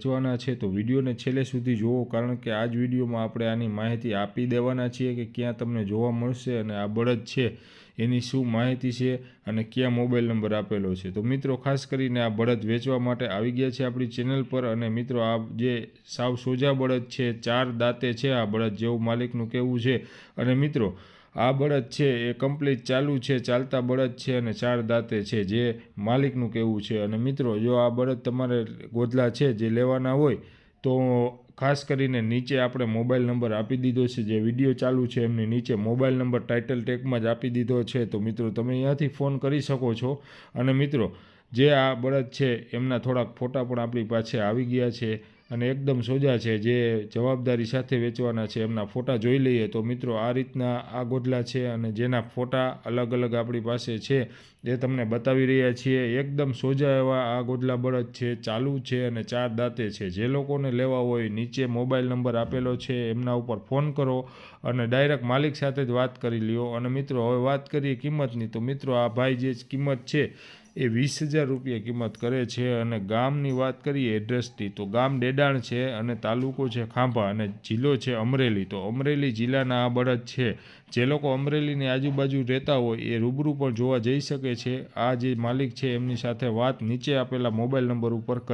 વેચવાના છે તો વિડીયોને છેલ્લે સુધી જુઓ, કારણ કે આ જ વિડીયોમાં આપણે આની માહિતી આપી દેવાના છીએ કે ક્યાં તમને જોવા મળશે અને આ બળદ છે એની શું માહિતી છે અને ક્યાં મોબાઈલ નંબર આપેલો છે। તો મિત્રો ખાસ કરીને આ બળદ વેચવા માટે આવી ગયા છે આપણી ચેનલ પર। અને મિત્રો આ જે સાવ સોજા બળદ છે, 4 દાંતે છે આ બળદ, જેવું માલિકનું કહેવું છે। અને મિત્રો આ બળદ છે એ કમ્પ્લીટ ચાલુ છે, ચાલતા બળદ છે અને 4 દાંતે છે, જે માલિકનું કહેવું છે। અને મિત્રો જો આ બળદ તમારે ગોધલા છે જે લેવાના હોય તો ખાસ કરીને નીચે આપણે મોબાઈલ નંબર આપી દીધો છે, જે વિડીયો ચાલુ છે એમની નીચે મોબાઈલ નંબર ટાઇટલ ટેગમાં જ આપી દીધો છે। તો મિત્રો તમે અહીંયાથી ફોન કરી શકો છો। અને મિત્રો જે આ બળદ છે એમના થોડાક ફોટા પણ આપણી પાસે આવી ગયા છે અને એકદમ સોજા છે, જે જવાબદારી સાથે વેચવાના છે। એમના ફોટા જોઈ લઈએ તો મિત્રો આ રીતના આ ગોધલા છે અને જેના ફોટા અલગ અલગ આપણી પાસે છે એ તમને બતાવી રહ્યા છીએ। એકદમ સોજા એવા આ ગોધલા બળદ છે, ચાલુ છે અને 4 દાંતે છે। જે લોકોને લેવા હોય નીચે મોબાઈલ નંબર આપેલો છે, એમના ઉપર ફોન કરો અને ડાયરેક્ટ માલિક સાથે જ વાત કરી લ્યો। અને મિત્રો હવે વાત કરીએ કિંમતની, તો મિત્રો આ ભાઈ જે કિંમત છે એ 20,000 રૂપિયા કિંમત કરે છે। અને ગામની વાત કરીએ એડ્રેસની, તો ગામ ડેડાણ છે અને તાલુકો છે ખાંભા અને જિલ્લો છે અમરેલી। તો અમરેલી જિલ્લાના આ બળદ છે। જે લોકો અમરેલીની આજુબાજુ રહેતા હોય એ રૂબરૂ પણ જોવા જઈ શકે છે। આ જે માલિક છે એમની સાથે વાત નીચે આપેલા મોબાઈલ નંબર ઉપર